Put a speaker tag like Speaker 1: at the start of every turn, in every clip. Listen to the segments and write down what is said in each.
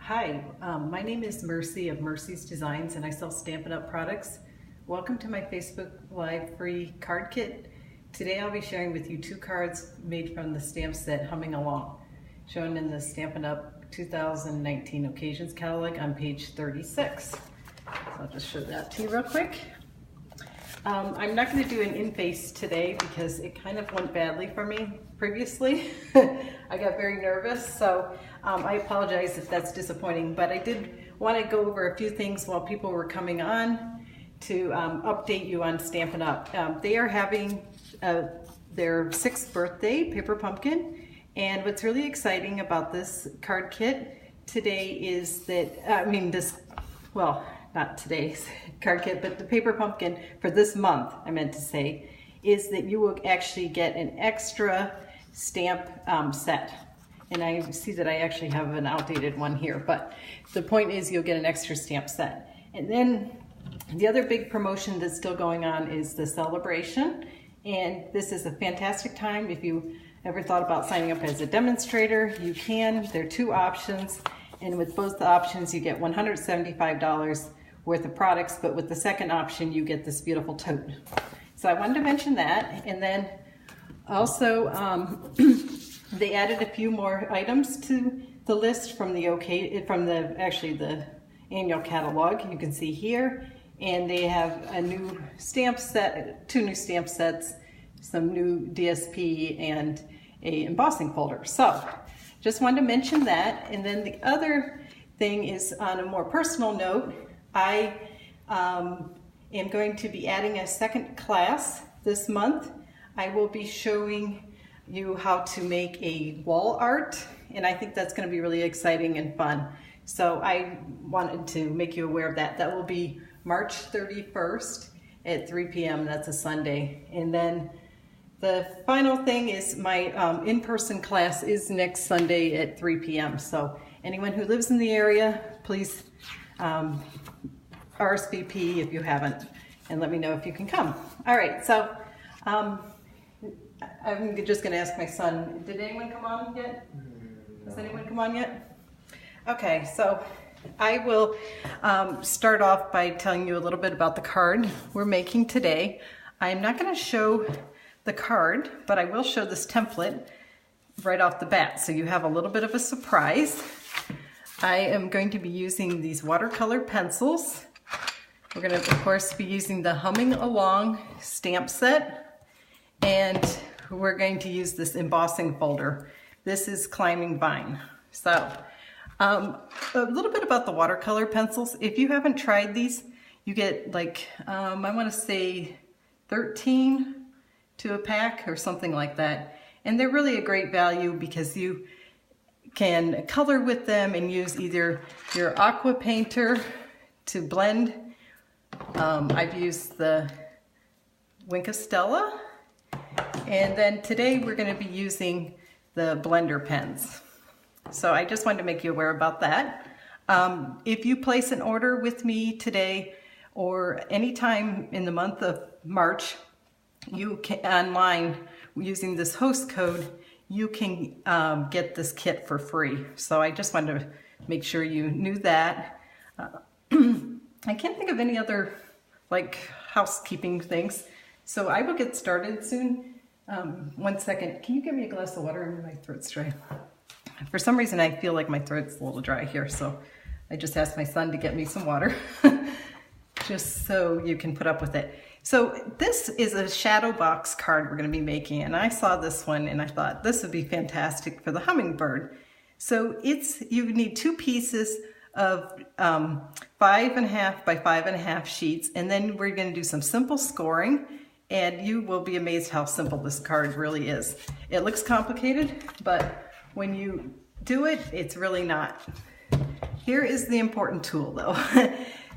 Speaker 1: Hi, my name is Mercy of Mercy's Designs and I sell Stampin' Up! Products. Welcome to my Facebook Live free card kit. Today I'll be sharing with you 2 cards made from the stamp set Humming Along, shown in the Stampin' Up! 2019 Occasions Catalog on page 36. So I'll just show that to you real quick. I'm not going to do an in-face today because it kind of went badly for me previously. I got very nervous, so I apologize if that's disappointing, but I did want to go over a few things while people were coming on to update you on Stampin' Up! They are having their 6th birthday, Paper Pumpkin, and what's really exciting about this card kit today is that, not today's card kit, but the Paper Pumpkin for this month, I meant to say, is that you will actually get an extra stamp set. And I see that I actually have an outdated one here, but the point is you'll get an extra stamp set. And then the other big promotion that's still going on is the celebration. And this is a fantastic time. If you ever thought about signing up as a demonstrator, you can. There are 2 options. And with both the options, you get $175 worth of products, but with the second option, you get this beautiful tote. So I wanted to mention that. And then also, they added a few more items to the list from the annual catalog. You can see here, and they have a new stamp set, 2 new stamp sets, some new DSP, and a embossing folder. So just wanted to mention that. And then the other thing is, on a more personal note, I am going to be adding a second class this month. I will be showing you how to make a wall art, and I think that's going to be really exciting and fun. So I wanted to make you aware of that. That will be March 31st at 3 p.m. That's a Sunday. And then the final thing is my in-person class is next Sunday at 3 p.m. So anyone who lives in the area, please RSVP if you haven't, and let me know if you can come. All right, so I'm just going to ask my son, did anyone come on yet? Has anyone come on yet? Okay, so I will start off by telling you a little bit about the card we're making today. I'm not going to show the card, but I will show this template right off the bat, so you have a little bit of a surprise. I am going to be using these watercolor pencils. We're going to, of course, be using the Humming Along stamp set, and we're going to use this embossing folder. This is Climbing Vine. So a little bit about the watercolor pencils. If you haven't tried these, you get like, I want to say 13 to a pack or something like that. And they're really a great value because you can color with them and use either your aqua painter to blend. I've used the Stella, and then today we're going to be using the blender pens. So I just wanted to make you aware about that. If you place an order with me today or anytime in the month of March, you can online using this host code, you can get this kit for free. So I just wanted to make sure you knew that. I can't think of any other like housekeeping things. So I will get started soon. 1 second, can you give me a glass of water? My throat's dry. For some reason I feel like my throat's a little dry here, so I just asked my son to get me some water just so you can put up with it. So this is a shadow box card we're going to be making, and I saw this one and I thought this would be fantastic for the Hummingbird. So you need 2 pieces of 5.5 by 5.5 sheets, and then we're going to do some simple scoring, and you will be amazed how simple this card really is. It looks complicated, but when you do it, it's really not. Here is the important tool though.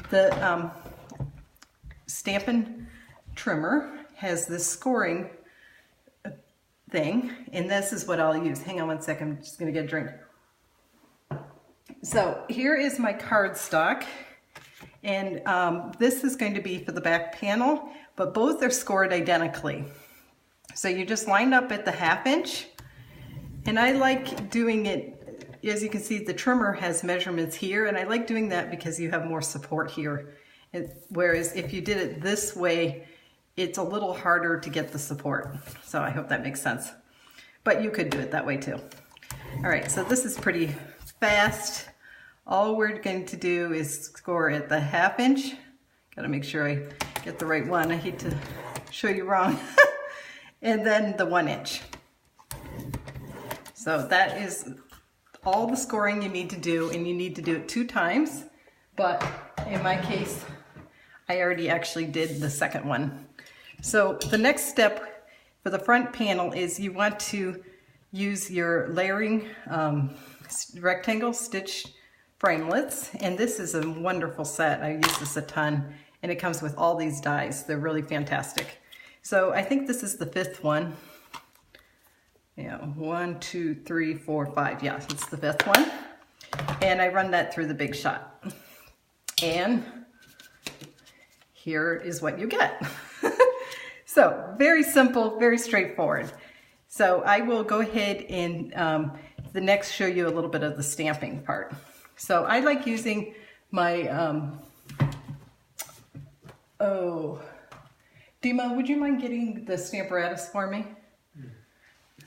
Speaker 1: The Stampin' trimmer has this scoring thing, and this is what I'll use. Hang on 1 second, I'm just going to get a drink. So here is my cardstock, and this is going to be for the back panel, but both are scored identically. So you just line up at the 1/2 inch, and I like doing it as you can see, the trimmer has measurements here, and I like doing that because you have more support here. Whereas if you did it this way, it's a little harder to get the support. So I hope that makes sense. But you could do it that way too. All right, so this is pretty fast. All we're going to do is score at the 1/2 inch. Gotta make sure I get the right one. I hate to show you wrong. And then the 1 inch. So that is all the scoring you need to do, and you need to do it 2 times. But in my case, I already actually did the second one. So the next step for the front panel is you want to use your layering rectangle stitch framelits, and this is a wonderful set. I use this a ton, and it comes with all these dies. They're really fantastic. So I think this is the 5th one. Yeah, 1, 2, 3, 4, 5. Yeah, it's the 5th one. And I run that through the Big Shot. And here is what you get. So very simple, very straightforward. So I will go ahead and the next show you a little bit of the stamping part. So I like using my, Dima, would you mind getting the Stamparatus for me?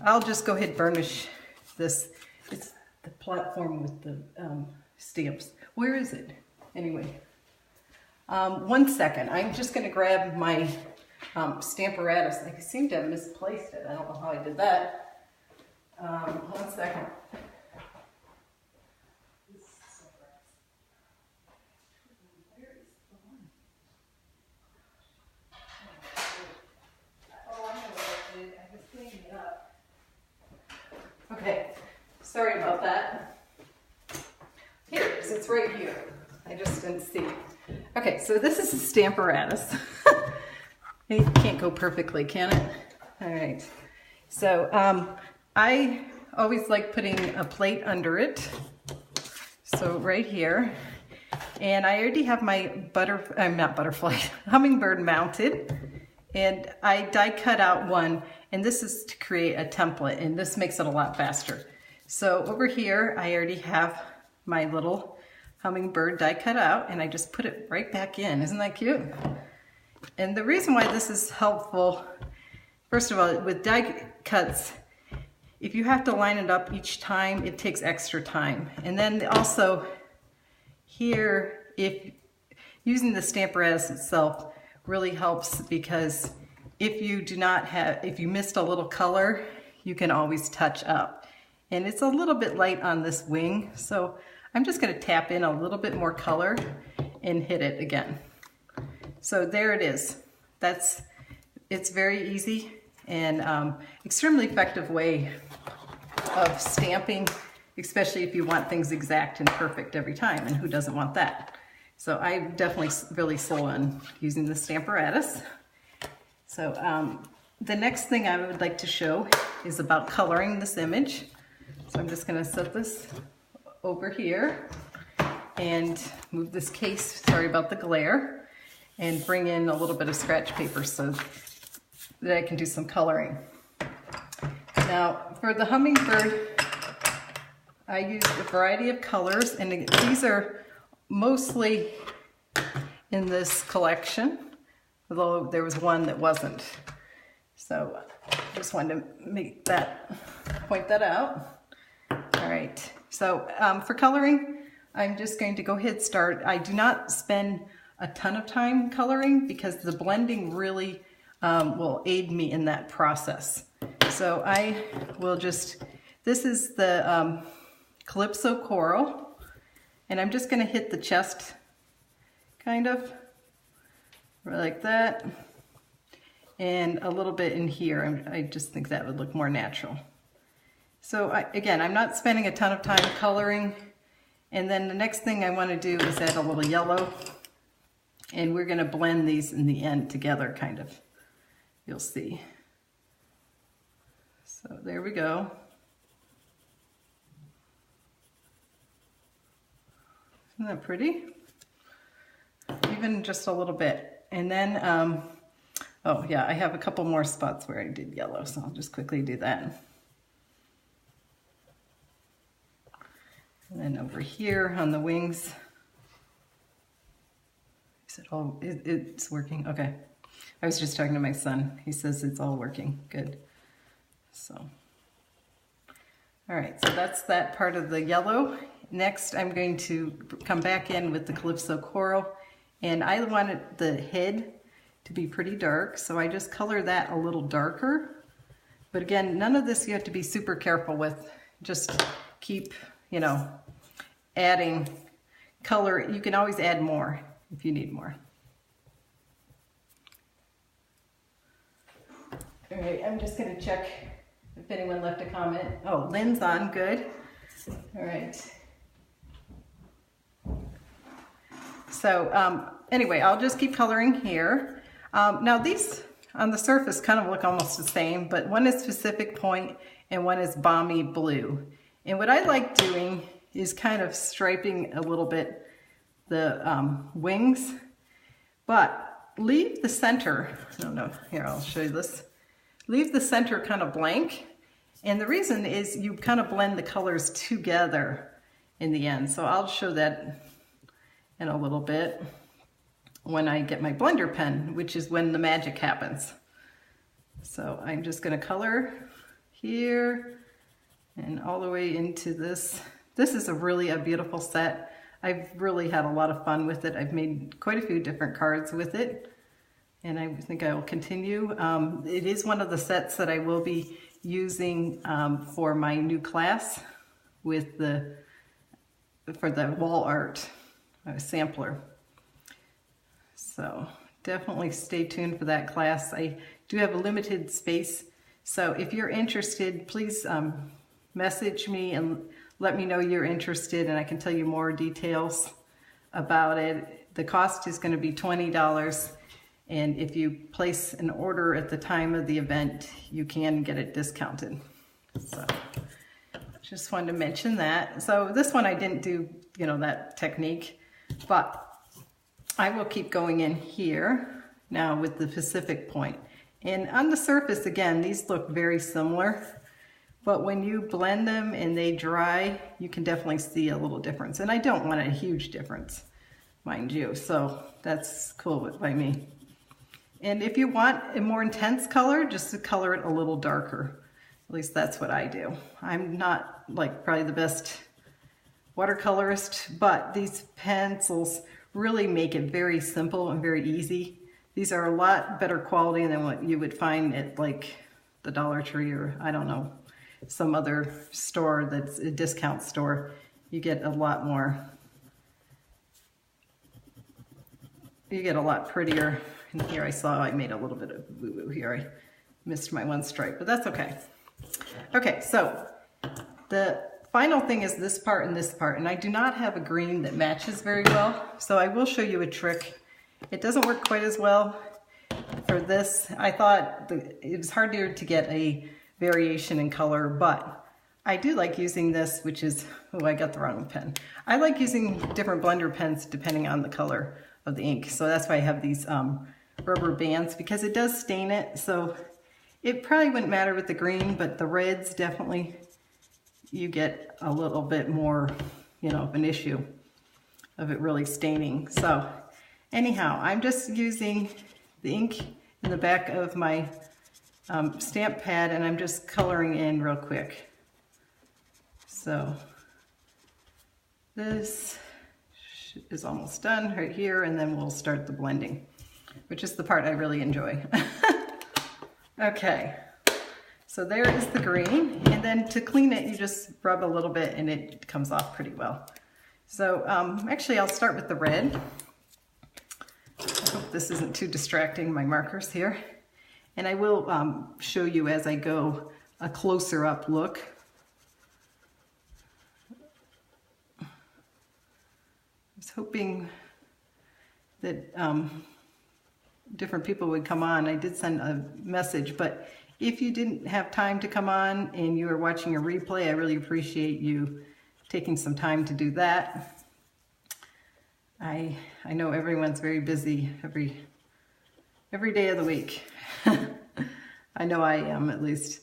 Speaker 1: I'll just go ahead and burnish this. It's the platform with the stamps. Where is it? Anyway, 1 second. I'm just going to grab my Stamparatus. I seem to have misplaced it. I don't know how I did that. 1 second. Okay, sorry about that. Here it is, it's right here. I just didn't see. Okay, so this is a Stamparatus. It can't go perfectly, can it? All right, so I always like putting a plate under it. So right here, and I already have my Hummingbird mounted, and I die cut out one, and this is to create a template, and this makes it a lot faster. So over here, I already have my little Hummingbird die cut out, and I just put it right back in. Isn't that cute? And the reason why this is helpful, first of all, with die cuts, if you have to line it up each time, it takes extra time. And then also here, if using the Stamparatus itself really helps, because if you missed a little color, you can always touch up. And it's a little bit light on this wing, so I'm just going to tap in a little bit more color and hit it again. So there it is. It's very easy and extremely effective way of stamping, especially if you want things exact and perfect every time, and who doesn't want that? So I definitely really sold on using the Stamparatus. So the next thing I would like to show is about coloring this image. So I'm just going to set this over here and move this case, sorry about the glare, and bring in a little bit of scratch paper so that I can do some coloring. Now for the Hummingbird, I used a variety of colors, and these are mostly in this collection, although there was one that wasn't. So just wanted to point that out. All right, so for coloring, I'm just going to go ahead and start. I do not spend a ton of time coloring because the blending really will aid me in that process. So I will just, this is the Calypso Coral, and I'm just going to hit the chest kind of like that, and a little bit in here. I just think that would look more natural. So again, I'm not spending a ton of time coloring. And then the next thing I want to do is add a little yellow, and we're going to blend these in the end together, kind of. You'll see. So there we go. Isn't that pretty? Even just a little bit. And then, oh yeah, I have a couple more spots where I did yellow, so I'll just quickly do that. And then over here on the wings, is it all, it's working? Okay. I was just talking to my son. He says it's all working. Good. So, all right, so that's that part of the yellow. Next, I'm going to come back in with the Calypso Coral, and I wanted the head to be pretty dark, so I just color that a little darker. But again, none of this you have to be super careful with. Just keep, you know, adding color. You can always add more if you need more. All right, I'm just gonna check if anyone left a comment. Oh, Lynn's on, good. All right. So anyway, I'll just keep coloring here. Now these on the surface kind of look almost the same, but one is Pacific Point and one is Balmy Blue. And what I like doing is kind of striping a little bit the wings, but leave the center, I don't know, here I'll show you this. Leave the center kind of blank. And the reason is you kind of blend the colors together in the end. So I'll show that in a little bit when I get my blender pen, which is when the magic happens. So I'm just gonna color here and all the way into this. This is really a beautiful set. I've really had a lot of fun with it. I've made quite a few different cards with it, and I think I will continue. It is one of the sets that I will be using for my new class with for the wall art sampler. So definitely stay tuned for that class. I do have a limited space, so if you're interested, please message me and let me know you're interested, and I can tell you more details about it. The cost is going to be $20, and if you place an order at the time of the event, you can get it discounted. So just wanted to mention that. So this one I didn't do, you know, that technique, but I will keep going in here now with the Pacific Point. And on the surface, again, these look very similar, but when you blend them and they dry, you can definitely see a little difference. And I don't want a huge difference, mind you, so that's cool by me. And if you want a more intense color, just to color it a little darker. At least that's what I do. I'm not like probably the best watercolorist, but these pencils really make it very simple and very easy. These are a lot better quality than what you would find at like the Dollar Tree or I don't know, some other store that's a discount store. You get a lot more, you get a lot prettier. And here I saw I made a little bit of boo-boo here. I missed my one stripe, but that's okay. Okay, so the final thing is this part and this part, and I do not have a green that matches very well, so I will show you a trick. It doesn't work quite as well for this. I thought it was harder to get a variation in color, but I do like using this, which is, oh, I got the wrong pen. I like using different blender pens depending on the color of the ink, so that's why I have these rubber bands, because it does stain it, so it probably wouldn't matter with the green, but the reds definitely, you get a little bit more, you know, of an issue of it really staining. So anyhow, I'm just using the ink in the back of my stamp pad, and I'm just coloring in real quick. So this is almost done right here, and then we'll start the blending, which is the part I really enjoy. Okay, so there is the green, and then to clean it, you just rub a little bit and it comes off pretty well. So actually I'll start with the red. I hope this isn't too distracting, my markers here. And I will show you as I go a closer up look. I was hoping that different people would come on. I did send a message, but if you didn't have time to come on and you are watching a replay, I really appreciate you taking some time to do that. I know everyone's very busy every day of the week. I know I am, at least.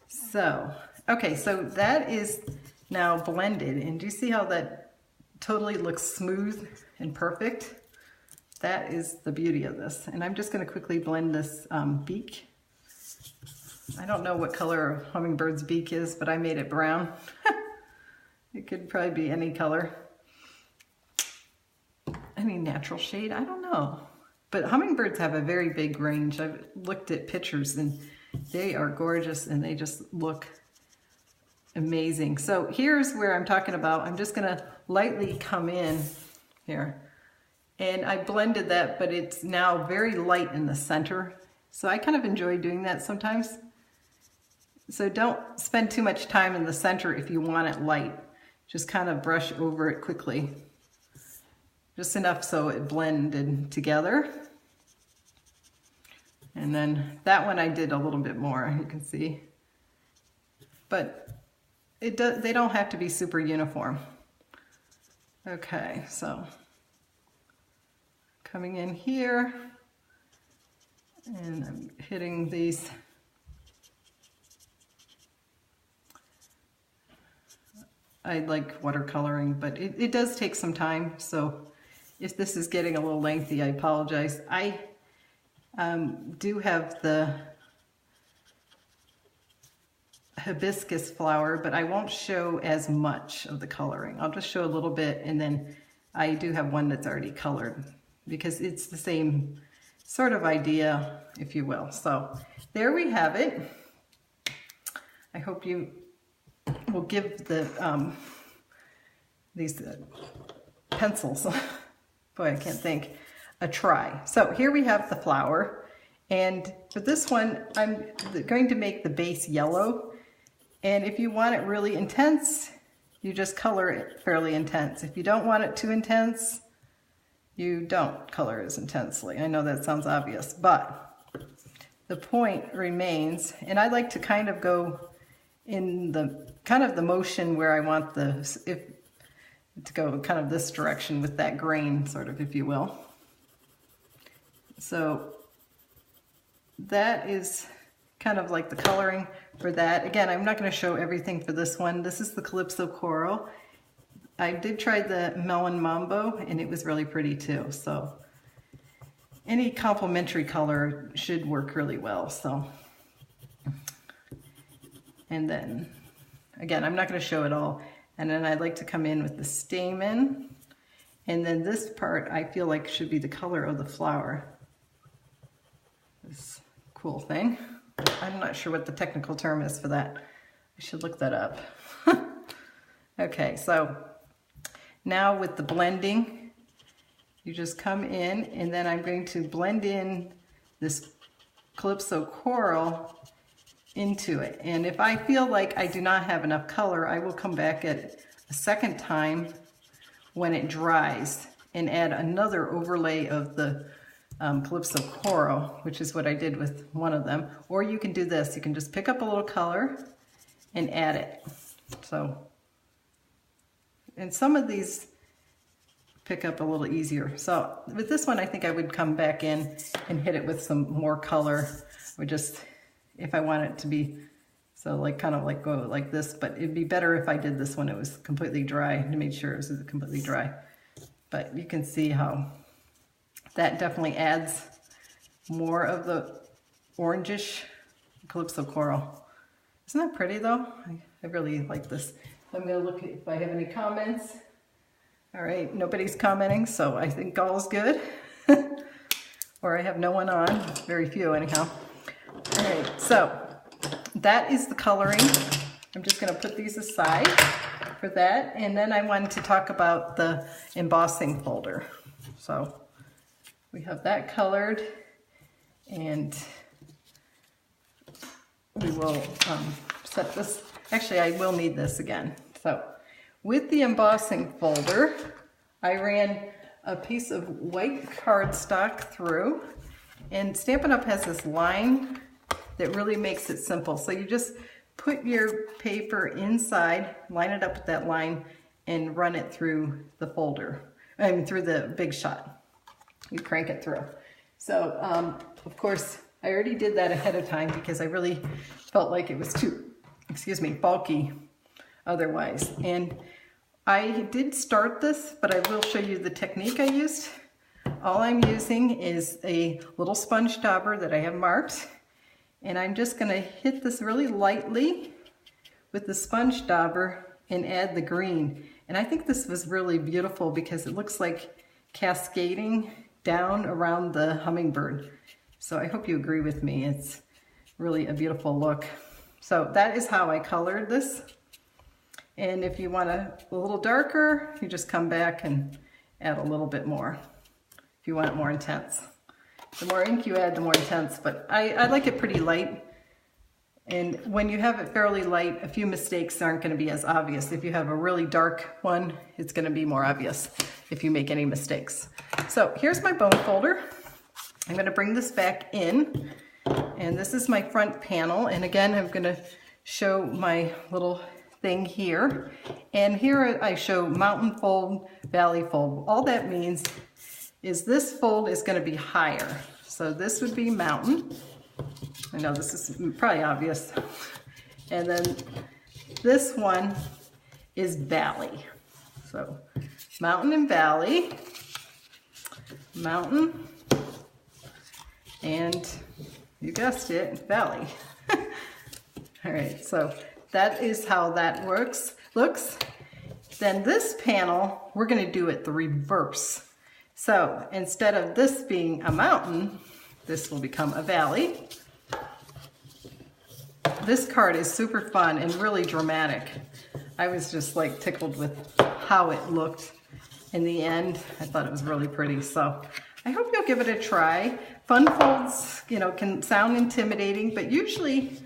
Speaker 1: So, okay, so that is now blended. And do you see how that totally looks smooth and perfect? That is the beauty of this. And I'm just going to quickly blend this beak. I don't know what color Hummingbird's beak is, but I made it brown. It could probably be any color. Any natural shade, I don't know. But hummingbirds have a very big range. I've looked at pictures and they are gorgeous and they just look amazing. So here's where I'm talking about. I'm just gonna lightly come in here. And I blended that, but it's now very light in the center. So I kind of enjoy doing that sometimes. So don't spend too much time in the center if you want it light. Just kind of brush over it quickly. Just enough so it blended together. And then that one I did a little bit more, you can see. But they don't have to be super uniform. Okay, so coming in here, and I'm hitting these. I like watercoloring, but it does take some time, so if this is getting a little lengthy, I apologize. I do have the hibiscus flower, but I won't show as much of the coloring. I'll just show a little bit, and then I do have one that's already colored because it's the same sort of idea, if you will. So there we have it. I hope you will give the these pencils, boy, I can't think, a try. So here we have the flower, and for this one, I'm going to make the base yellow. And if you want it really intense, you just color it fairly intense. If you don't want it too intense, you don't color as intensely. I know that sounds obvious, but the point remains, and I like to kind of go in the kind of the motion where I want to go kind of this direction with that grain, sort of, if you will. So that is kind of like the coloring for that. Again, I'm not going to show everything for this one. This is the Calypso Coral. I did try the Melon Mambo, and it was really pretty too. So any complementary color should work really well. So, and then again, I'm not going to show it all. And then I'd like to come in with the stamen. And then this part I feel like should be the color of the flower. This cool thing. I'm not sure what the technical term is for that. I should look that up. Okay, so now with the blending, you just come in, and then I'm going to blend in this Calypso Coral into it. And if I feel like I do not have enough color, I will come back at it a second time when it dries and add another overlay of the Calypso Coral, which is what I did with one of them. Or you can do this, you can just pick up a little color and add it. So, and some of these pick up a little easier. So with this one, I think I would come back in and hit it with some more color, or just, if I want it to be, so like kind of like go like this, but it'd be better if I did this when it was completely dry, to make sure it was completely dry. But you can see how that definitely adds more of the orangish Calypso Coral. Isn't that pretty though? I really like this. I'm gonna look if I have any comments. All right, nobody's commenting, so I think all's good. Or I have no one on, very few anyhow. All right, so that is the coloring. I'm just gonna put these aside for that. And then I wanted to talk about the embossing folder. So we have that colored, and we will set this. Actually, I will need this again. So with the embossing folder, I ran a piece of white cardstock through, and Stampin' Up! Has this line that really makes it simple. So you just put your paper inside, line it up with that line, and run it through the folder, through the Big Shot. You crank it through. So, of course, I already did that ahead of time because I really felt like it was too, bulky otherwise. And I did start this, but I will show you the technique I used. All I'm using is a little sponge dauber that I have marked, and I'm just going to hit this really lightly with the sponge dauber and add the green. And I think this was really beautiful because it looks like cascading down around the hummingbird. So I hope you agree with me. It's really a beautiful look. So that is how I colored this. And if you want a little darker, you just come back and add a little bit more if you want it more intense. The more ink you add, the more intense, but I like it pretty light. And when you have it fairly light, a few mistakes aren't going to be as obvious. If you have a really dark one, it's going to be more obvious if you make any mistakes. So here's my bone folder. I'm going to bring this back in, and this is my front panel. And again, I'm going to show my little thing here. And here I show mountain fold, valley fold. All that means is this fold is going to be higher. So this would be mountain. I know this is probably obvious. And then this one is valley. So mountain and valley, mountain, and you guessed it, valley. All right, so that is how that looks. Then this panel, we're going to do it the reverse. So instead of this being a mountain, this will become a valley. This card is super fun and really dramatic. I was just like tickled with how it looked in the end. I thought it was really pretty. So I hope you'll give it a try. Fun folds, you know, can sound intimidating, but usually,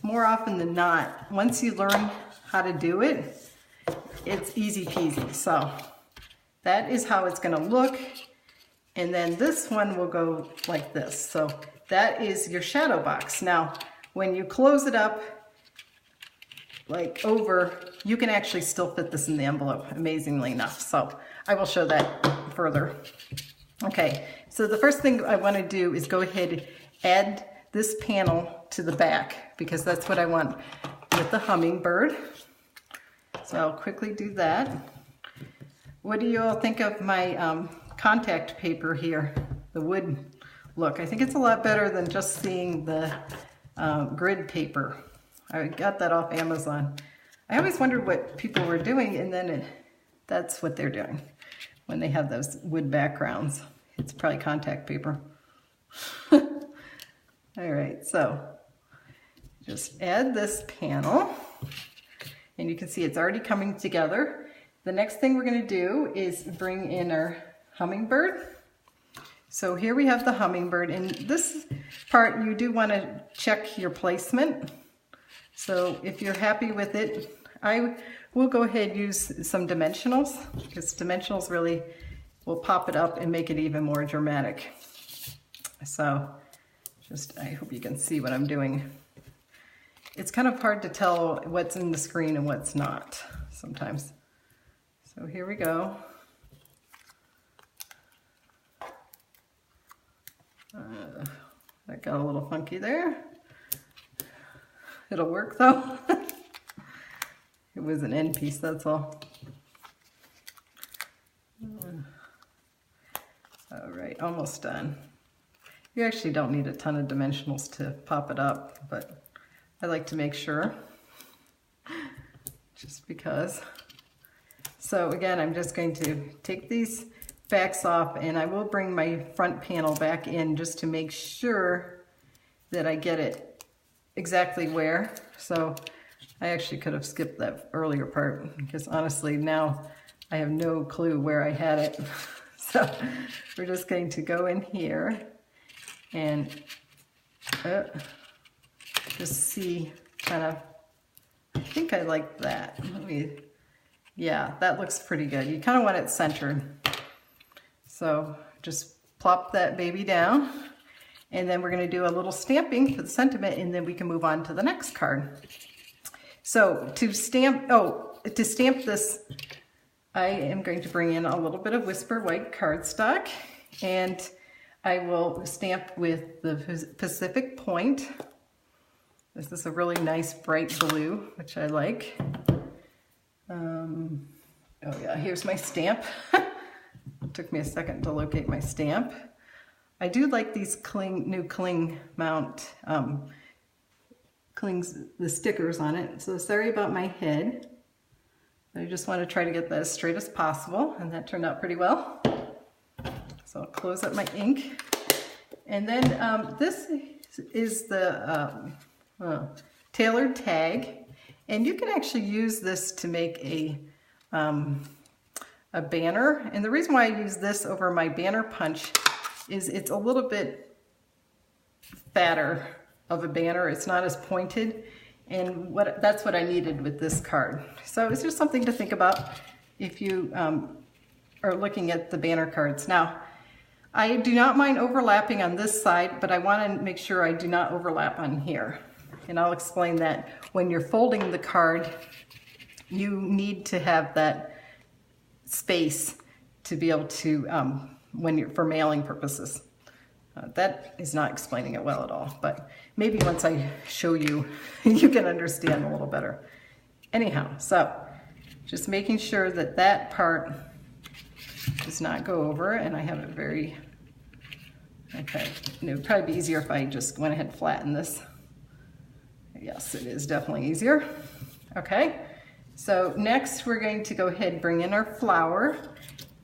Speaker 1: more often than not, once you learn how to do it, it's easy peasy. So that is how it's going to look. And then this one will go like this. So that is your shadow box. Now, when you close it up, like over, you can actually still fit this in the envelope, amazingly enough. So I will show that further. Okay, so the first thing I want to do is go ahead and add this panel to the back, because that's what I want with the hummingbird. So I'll quickly do that. What do you all think of my contact paper here, the wood look? I think it's a lot better than just seeing the grid paper. I got that off Amazon. I always wondered what people were doing, and then that's what they're doing when they have those wood backgrounds. It's probably contact paper. All right, so just add this panel, and you can see it's already coming together. The next thing we're going to do is bring in our hummingbird. So here we have the hummingbird, and this part you do want to check your placement. So if you're happy with it, I will go ahead and use some dimensionals, because dimensionals really will pop it up and make it even more dramatic. So I hope you can see what I'm doing. It's kind of hard to tell what's in the screen and what's not sometimes. So here we go. That got a little funky there. It'll work though. It was an end piece, that's all. All right, almost done. You actually don't need a ton of dimensionals to pop it up, but I like to make sure, just because. So again, I'm just going to take these backs off, and I will bring my front panel back in just to make sure that I get it exactly where. So I actually could have skipped that earlier part, because honestly now I have no clue where I had it. So we're just going to go in here and just see kind of, I think I like that. Yeah, that looks pretty good. You kind of want it centered. So just plop that baby down, and then we're going to do a little stamping for the sentiment, and then we can move on to the next card. So to stamp this, I am going to bring in a little bit of Whisper White cardstock, and I will stamp with the Pacific Point. This is a really nice bright blue, which I like. Oh yeah, here's my stamp. It took me a second to locate my stamp. I do like these new cling mount, the stickers on it. So sorry about my head. I just want to try to get that as straight as possible, and that turned out pretty well. So I'll close up my ink. And then this is the tailored tag. And you can actually use this to make a banner. And the reason why I use this over my banner punch is it's a little bit fatter of a banner. It's not as pointed. And that's what I needed with this card. So it's just something to think about if you are looking at the banner cards. Now, I do not mind overlapping on this side, but I want to make sure I do not overlap on here. And I'll explain that. When you're folding the card, you need to have that space to be able to, for mailing purposes. That is not explaining it well at all, but maybe once I show you, you can understand a little better. Anyhow, so just making sure that that part does not go over, and I have it very, okay, and it would probably be easier if I just went ahead and flattened this. Yes, it is definitely easier. Okay, so next we're going to go ahead and bring in our flower,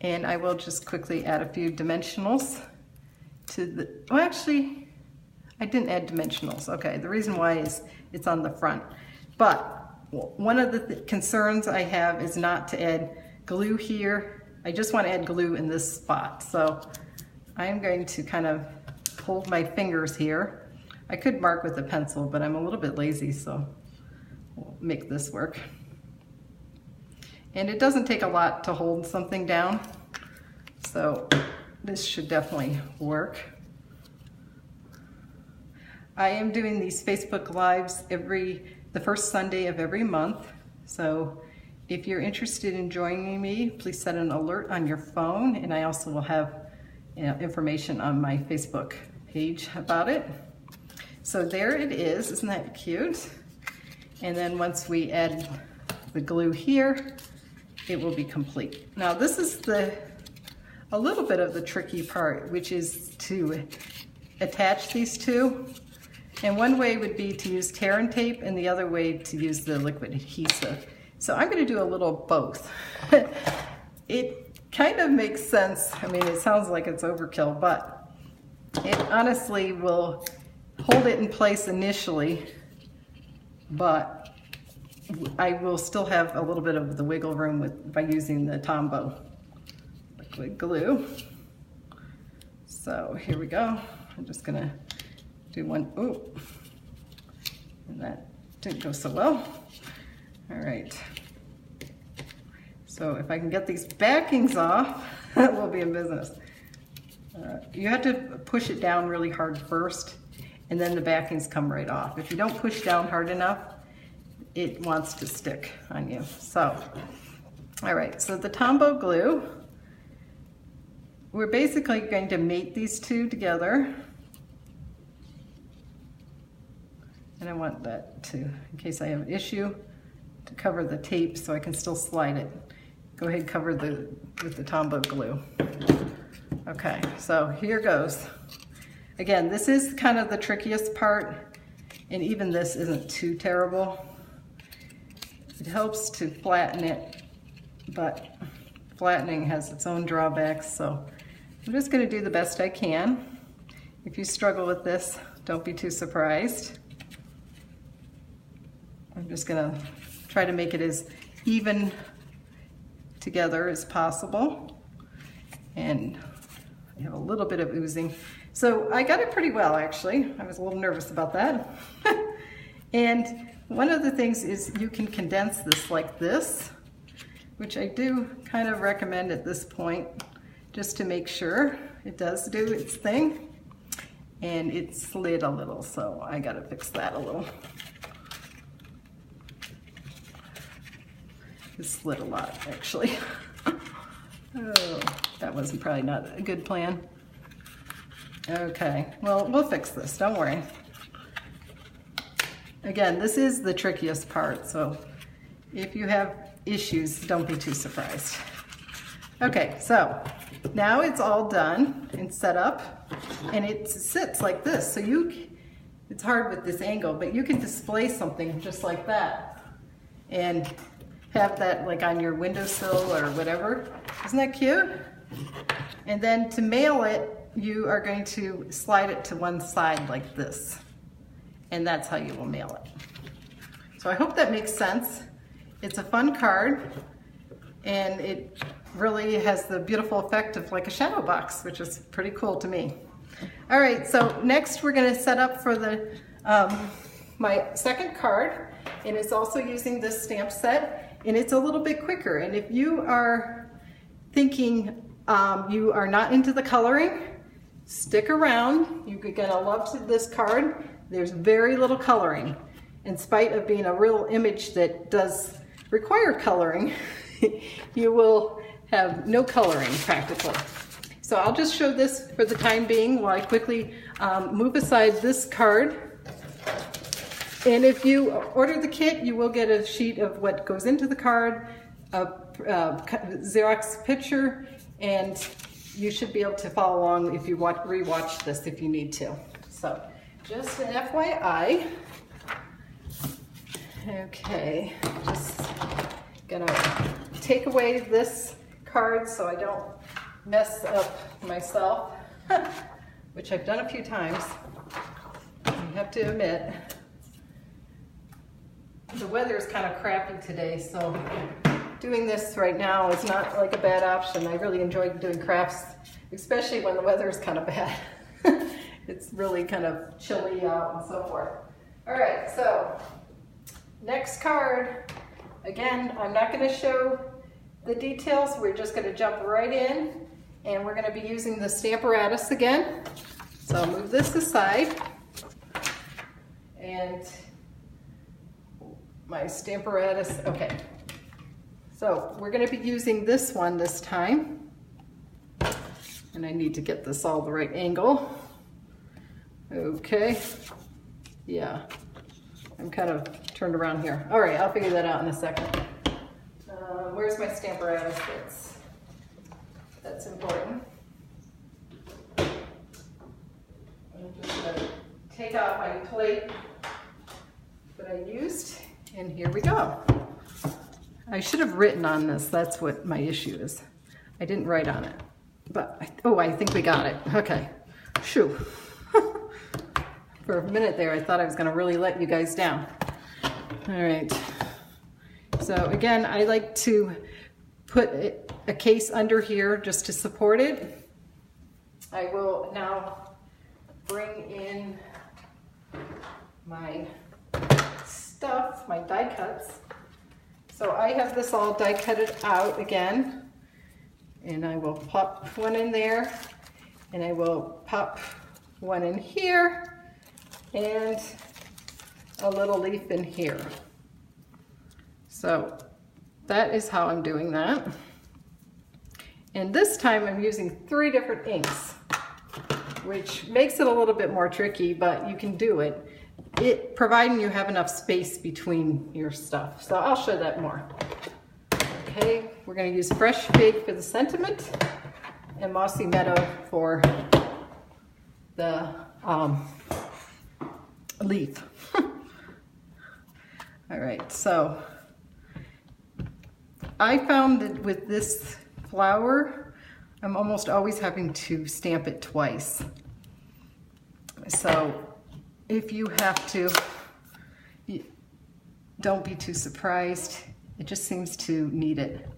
Speaker 1: and I will just quickly add a few dimensionals to the, well actually, I didn't add dimensionals. Okay, the reason why is it's on the front. But one of the concerns I have is not to add glue here. I just want to add glue in this spot. So I'm going to kind of hold my fingers here. I could mark with a pencil, but I'm a little bit lazy, so we'll make this work. And it doesn't take a lot to hold something down, so this should definitely work. I am doing these Facebook Lives the first Sunday of every month, so if you're interested in joining me, please set an alert on your phone, and I also will have information on my Facebook page about it. So there it is, isn't that cute? And then once we add the glue here, it will be complete. Now this is a little bit of the tricky part, which is to attach these two. And one way would be to use tear and tape, and the other way to use the liquid adhesive. So I'm going to do a little both. It kind of makes sense. I mean, it sounds like it's overkill, but it honestly will hold it in place initially, but I will still have a little bit of the wiggle room by using the Tombow liquid glue. So here we go. I'm just gonna do one, ooh, and that didn't go so well. All right, so if I can get these backings off, we'll be in business. You have to push it down really hard first, and then the backings come right off. If you don't push down hard enough, it wants to stick on you. So, all right, so the Tombow glue, we're basically going to mate these two together. And I want that to, in case I have an issue, to cover the tape so I can still slide it. Go ahead and cover with the Tombow glue. Okay, so here goes. Again, this is kind of the trickiest part, and even this isn't too terrible. It helps to flatten it, but flattening has its own drawbacks, so I'm just going to do the best I can. If you struggle with this, don't be too surprised. I'm just going to try to make it as even together as possible. And I have a little bit of oozing. So I got it pretty well, actually. I was a little nervous about that. And one of the things is you can condense this like this, which I do kind of recommend at this point, just to make sure it does do its thing. And it slid a little, so I gotta fix that a little. It slid a lot, actually. Oh, that wasn't probably not a good plan. Okay, well, we'll fix this, don't worry. Again, this is the trickiest part, so if you have issues, don't be too surprised. Okay, so now it's all done and set up, and it sits like this. So it's hard with this angle, but you can display something just like that and have that like on your windowsill or whatever. Isn't that cute? And then to mail it, you are going to slide it to one side like this, and that's how you will mail it. So I hope that makes sense. It's a fun card, and it really has the beautiful effect of like a shadow box, which is pretty cool to me. All right, so next we're going to set up for the my second card, and it's also using this stamp set, and it's a little bit quicker. And if you are thinking you are not into the coloring, stick around. You're gonna love this card. There's very little coloring. In spite of being a real image that does require coloring, you will have no coloring practically. So I'll just show this for the time being while I quickly move aside this card. And if you order the kit, you will get a sheet of what goes into the card, a Xerox picture, and you should be able to follow along if you rewatch this if you need to. So just an FYI. Okay, just gonna take away this card so I don't mess up myself, which I've done a few times, I have to admit. The weather is kind of crappy today, so doing this right now is not like a bad option. I really enjoy doing crafts, especially when the weather is kind of bad. It's really kind of chilly out and so forth. All right, so next card. Again, I'm not going to show the details. We're just going to jump right in, and we're going to be using the Stamparatus again. So I'll move this aside, and my Stamparatus. Okay. So we're going to be using this one this time, and I need to get this all the right angle. Okay, yeah, I'm kind of turned around here. All right, I'll figure that out in a second. Where's my Stamparatus bits? That's important. I'm just going to take out my plate that I used, and here we go. I should have written on this. That's what my issue is. I didn't write on it, but I think we got it. Okay, shoo. For a minute there, I thought I was going to really let you guys down. All right. So again, I like to put a case under here just to support it. I will now bring in my stuff, my die cuts. So I have this all die cutted out again, and I will pop one in there, and I will pop one in here, and a little leaf in here. So that is how I'm doing that. And this time I'm using 3 different inks, which makes it a little bit more tricky, but you can do it. Providing you have enough space between your stuff. So I'll show that more. Okay, we're going to use Fresh Fig for the sentiment and Mossy Meadow for the leaf. All right, so I found that with this flower, I'm almost always having to stamp it twice. So if you have to, don't be too surprised. It just seems to need it.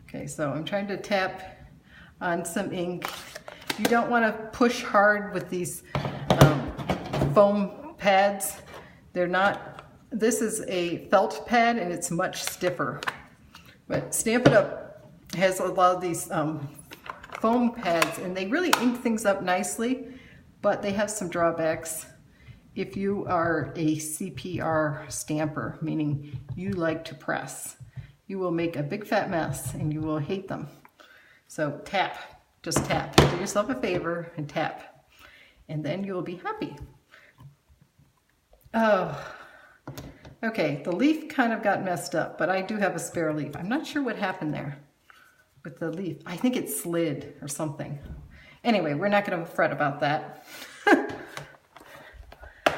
Speaker 1: Okay, so I'm trying to tap on some ink. You don't want to push hard with these foam pads. They're not, this is a felt pad and it's much stiffer. But Stampin' Up! Has a lot of these foam pads, and they really ink things up nicely, but they have some drawbacks. If you are a CPR stamper, meaning you like to press, you will make a big fat mess and you will hate them. So tap, just tap. Do yourself a favor and tap, and then you will be happy. Oh, Okay, the leaf kind of got messed up, but I do have a spare leaf. I'm not sure what happened there with the leaf. I think it slid or something. Anyway, we're not going to fret about that.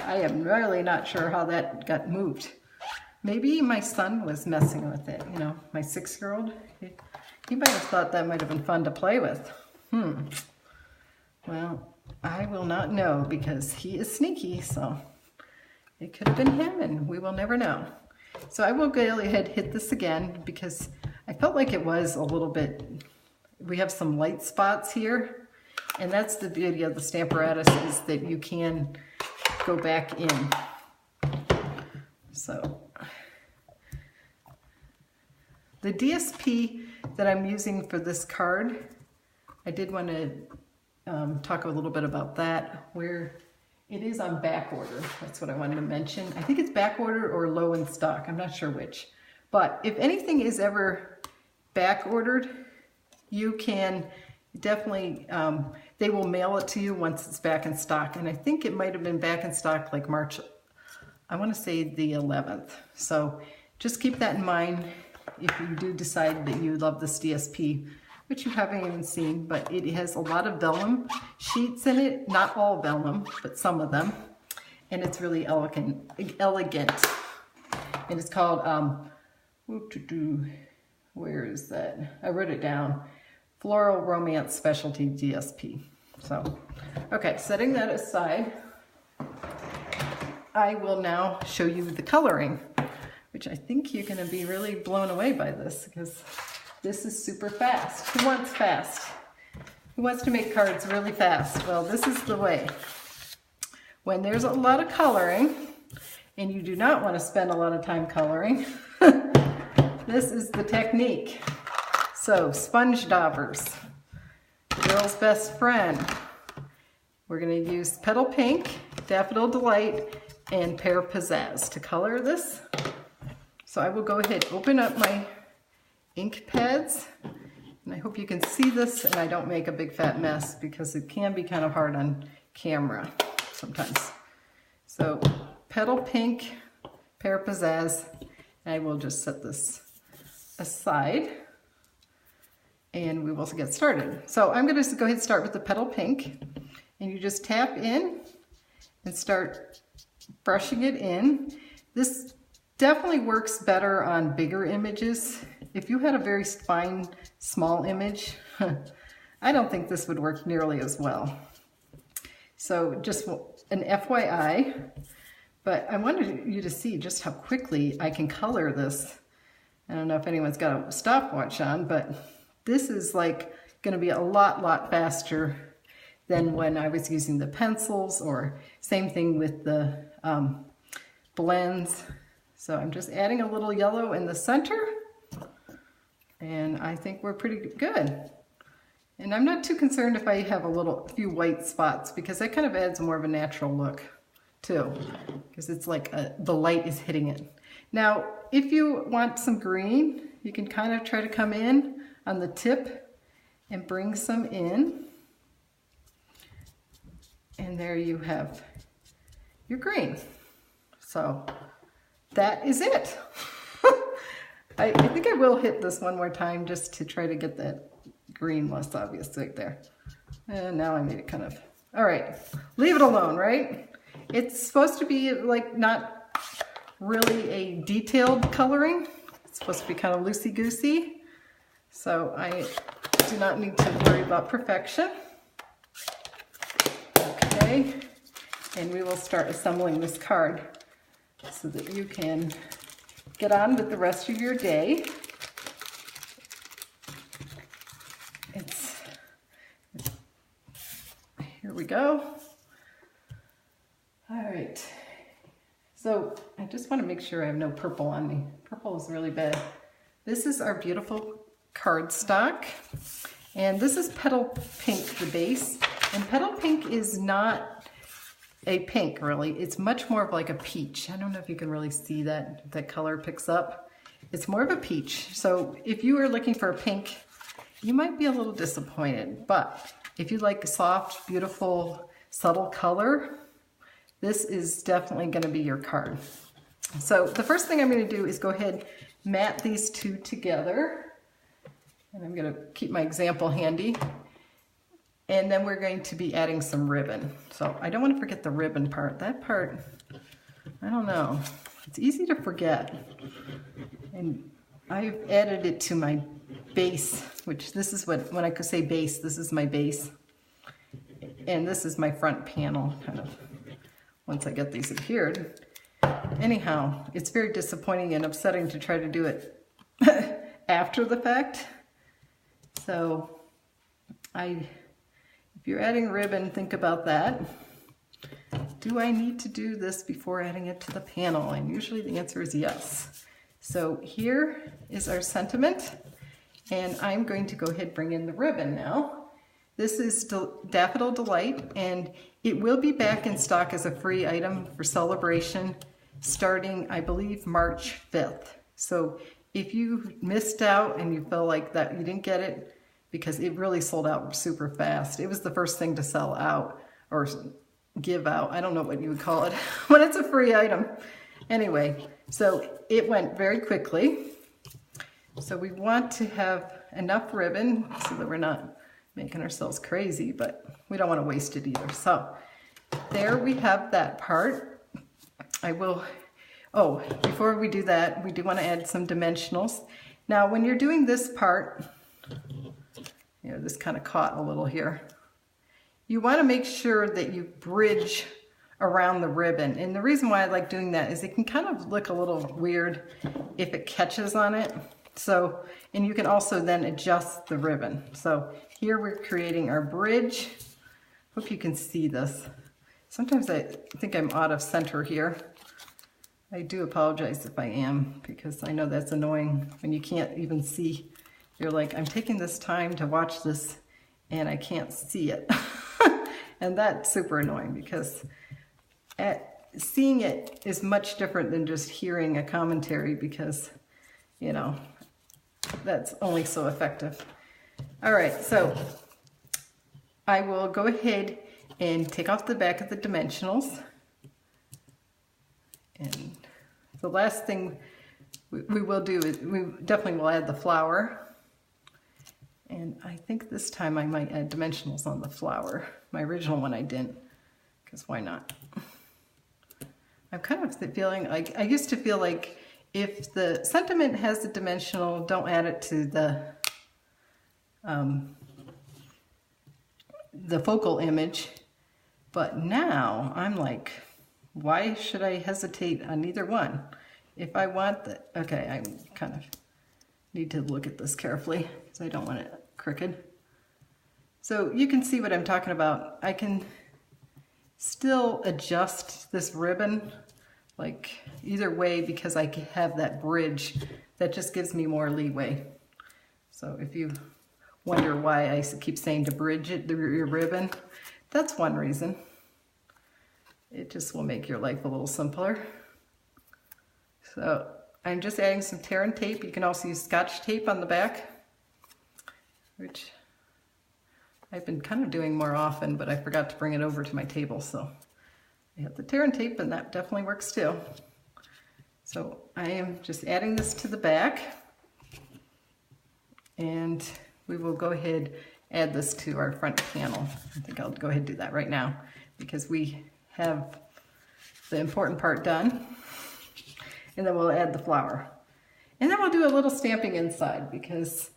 Speaker 1: I am really not sure how that got moved. Maybe my son was messing with it, you know, my 6-year-old. He might have thought that might have been fun to play with. Well, I will not know because he is sneaky, so it could have been him and we will never know. So I will go ahead and hit this again because I felt like it was a little bit, we have some light spots here, and that's the beauty of the Stamparatus, is that you can go back in. So the DSP that I'm using for this card, I did want to talk a little bit about that, where it is on back order. That's what I wanted to mention. I think it's back order or low in stock. I'm not sure which. But if anything is ever back ordered, you can definitely, they will mail it to you once it's back in stock. And I think it might have been back in stock like March, I want to say the 11th. So just keep that in mind if you do decide that you love this DSP, which you haven't even seen, but it has a lot of vellum sheets in it. Not all vellum, but some of them. And it's really elegant. And it's called, where is that? I wrote it down. Floral Romance Specialty DSP. So, okay, setting that aside, I will now show you the coloring, which I think you're going to be really blown away by this because this is super fast. Who wants fast? Who wants to make cards really fast? Well, this is the way. When there's a lot of coloring, and you do not want to spend a lot of time coloring, this is the technique. So, sponge daubers, girl's best friend. We're going to use Petal Pink, Daffodil Delight, and Pear Pizzazz to color this. So I will go ahead and open up my ink pads, and I hope you can see this and I don't make a big fat mess because it can be kind of hard on camera sometimes. So Petal Pink, Pear Pizzazz, and I will just set this aside and we will get started. So I'm going to go ahead and start with the Petal Pink, and you just tap in and start brushing it in. This definitely works better on bigger images. If you had a very fine, small image, I don't think this would work nearly as well. So just an FYI, but I wanted you to see just how quickly I can color this. I don't know if anyone's got a stopwatch on, but this is like going to be a lot faster than when I was using the pencils, or same thing with the blends. So I'm just adding a little yellow in the center, and I think we're pretty good. And I'm not too concerned if I have a few white spots, because that kind of adds more of a natural look too, because it's like the light is hitting it. Now, if you want some green, you can kind of try to come in on the tip and bring some in. And there you have your green. So that is it. I think I will hit this one more time just to try to get that green less obvious right there. And now I made it kind of, all right, leave it alone, right? It's supposed to be like not really a detailed coloring. It's supposed to be kind of loosey-goosey. So I do not need to worry about perfection. Okay, and we will start assembling this card so that you can get on with the rest of your day. Here we go. All right, so I just want to make sure I have no purple on me. Purple is really bad. This is our beautiful cardstock, and this is Petal Pink, the base. And Petal Pink is not a pink, really. It's much more of like a peach. I don't know if you can really see that color picks up. It's more of a peach. So if you are looking for a pink, you might be a little disappointed. But if you like a soft, beautiful, subtle color, this is definitely going to be your card. So the first thing I'm going to do is go ahead, mat these two together. And I'm going to keep my example handy. And then we're going to be adding some ribbon. So I don't want to forget the ribbon part. That part, I don't know. It's easy to forget. And I've added it to my base, which this is what, when I could say base, this is my base. And this is my front panel, kind of, once I get these adhered. Anyhow, it's very disappointing and upsetting to try to do it after the fact. So if you're adding ribbon, think about that. Do I need to do this before adding it to the panel? And usually the answer is yes. So here is our sentiment, and I'm going to go ahead and bring in the ribbon now. This is Daffodil Delight, and it will be back in stock as a free item for celebration starting, I believe, March 5th. So if you missed out and you feel like that you didn't get it, because it really sold out super fast. It was the first thing to sell out or give out. I don't know what you would call it when it's a free item. Anyway, so it went very quickly. So we want to have enough ribbon so that we're not making ourselves crazy, but we don't want to waste it either. So there we have that part. Before we do that, we do want to add some dimensionals. Now, when you're doing this part, this kind of caught a little here. You want to make sure that you bridge around the ribbon. And the reason why I like doing that is it can kind of look a little weird if it catches on it. So, and you can also then adjust the ribbon. So here we're creating our bridge. Hope you can see this. Sometimes I think I'm out of center here. I do apologize if I am, because I know that's annoying when you can't even see. You're like, I'm taking this time to watch this and I can't see it. And that's super annoying, because seeing it is much different than just hearing a commentary, because, that's only so effective. All right, so I will go ahead and take off the back of the dimensionals. And the last thing we will do is we definitely will add the flower. And I think this time I might add dimensionals on the flower. My original one I didn't, because why not? I'm kind of feeling like, I used to feel like if the sentiment has the dimensional, don't add it to the focal image. But now I'm like, why should I hesitate on either one? If I want the, okay, I kind of need to look at this carefully because I don't want it crooked. So you can see what I'm talking about. I can still adjust this ribbon like either way, because I have that bridge that just gives me more leeway. So if you wonder why I keep saying to bridge it, your ribbon, that's one reason. It just will make your life a little simpler. So I'm just adding some tear and tape. You can also use Scotch tape on the back, which I've been kind of doing more often, but I forgot to bring it over to my table. So I have the tear and tape, and that definitely works too. So I am just adding this to the back, and we will go ahead add this to our front panel. I think I'll go ahead and do that right now, because we have the important part done, and then we'll add the flower. And then we'll do a little stamping inside, because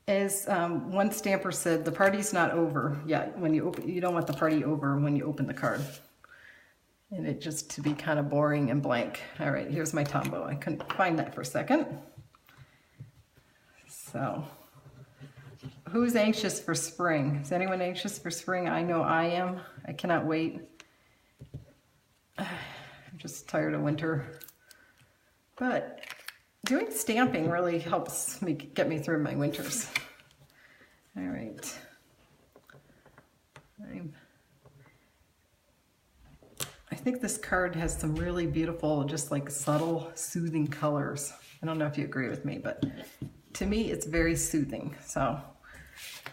Speaker 1: as one stamper said, the party's not over yet. When you open, you don't want the party over when you open the card, and it just to be kind of boring and blank. All right, here's my Tombow. I couldn't find that for a second. So who's anxious for spring? Is anyone anxious for spring? I know I am. I cannot wait. I'm just tired of winter. But doing stamping really helps me get me through my winters. All right. I think this card has some really beautiful, just like subtle, soothing colors. I don't know if you agree with me, but to me, it's very soothing. So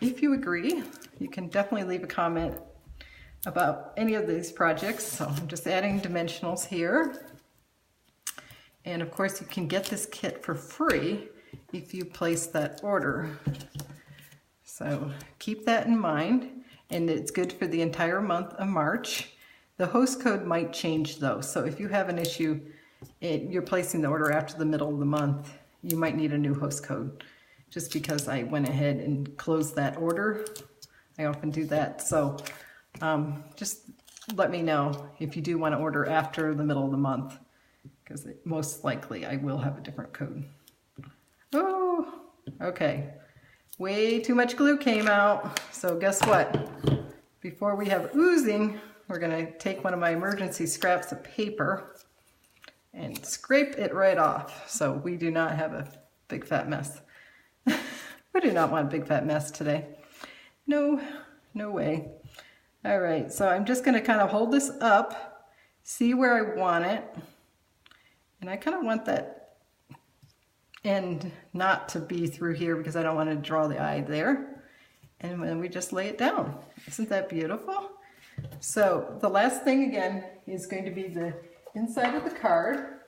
Speaker 1: if you agree, you can definitely leave a comment about any of these projects. So I'm just adding dimensionals here. And of course you can get this kit for free if you place that order. So keep that in mind, and it's good for the entire month of March. The host code might change though, so if you have an issue, you're placing the order after the middle of the month, you might need a new host code, just because I went ahead and closed that order. I often do that, so just let me know if you do want to order after the middle of the month, because most likely I will have a different code. Oh, okay. Way too much glue came out, so guess what? Before we have oozing, we're going to take one of my emergency scraps of paper and scrape it right off, so we do not have a big fat mess. We do not want a big fat mess today. No, no way. All right, so I'm just going to kind of hold this up, see where I want it, and I kind of want that end not to be through here because I don't want to draw the eye there. And then we just lay it down. Isn't that beautiful? So the last thing again is going to be the inside of the card.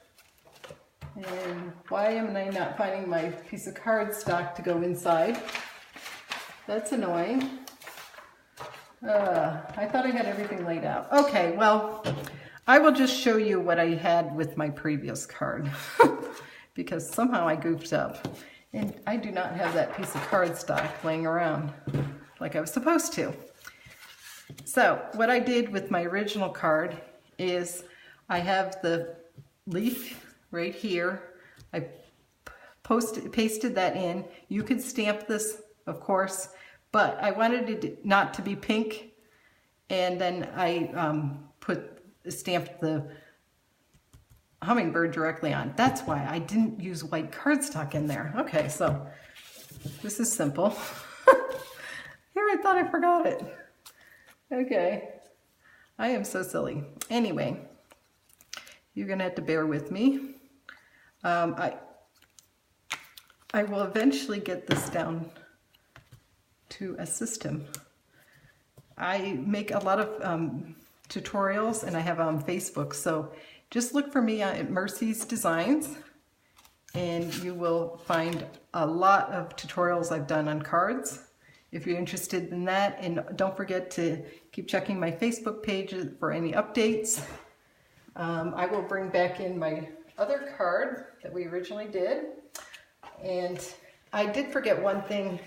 Speaker 1: And why am I not finding my piece of cardstock to go inside? That's annoying. I thought I had everything laid out. Okay, well, I will just show you what I had with my previous card because somehow I goofed up. And I do not have that piece of cardstock laying around like I was supposed to. So what I did with my original card is I have the leaf right here. I pasted that in. You could stamp this, of course, but I wanted it not to be pink. And then I stamped the hummingbird directly on. That's why I didn't use white cardstock in there. Okay, so this is simple. Here, I thought I forgot it. Okay, I am so silly. Anyway, you're gonna have to bear with me. I will eventually get this down to a system. I make a lot of tutorials and I have on Facebook, so just look for me at Mercy's Designs and you will find a lot of tutorials I've done on cards if you're interested in that. And don't forget to keep checking my Facebook page for any updates. I will bring back in my other card that we originally did. And I did forget one thing,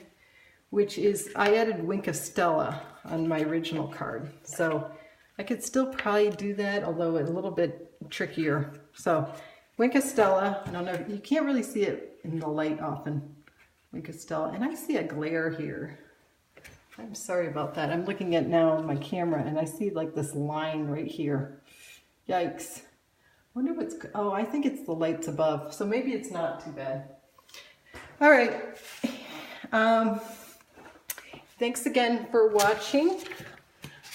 Speaker 1: which is I added Wink of Stella on my original card. So I could still probably do that, although it's a little bit trickier. So Wink of Stella, I don't know, you can't really see it in the light often. Wink of Stella, and I see a glare here. I'm sorry about that. I'm looking at now on my camera and I see like this line right here. Yikes. Wonder what's, oh, I think it's the lights above, so maybe it's not too bad. All right. Thanks again for watching.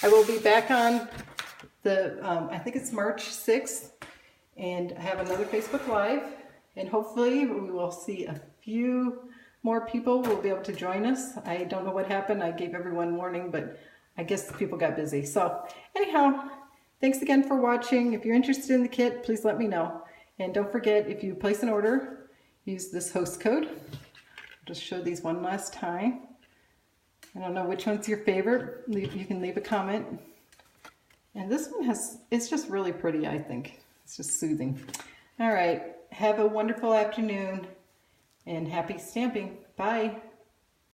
Speaker 1: I will be back on the, I think it's March 6th, and I have another Facebook Live, and hopefully we will see a few more people will be able to join us. I don't know what happened. I gave everyone warning, but I guess people got busy. So anyhow, thanks again for watching. If you're interested in the kit, please let me know. And don't forget, if you place an order, use this host code. I'll just show these one last time. I don't know which one's your favorite. You can leave a comment. And this one it's just really pretty, I think. It's just soothing. All right, have a wonderful afternoon and happy stamping. Bye.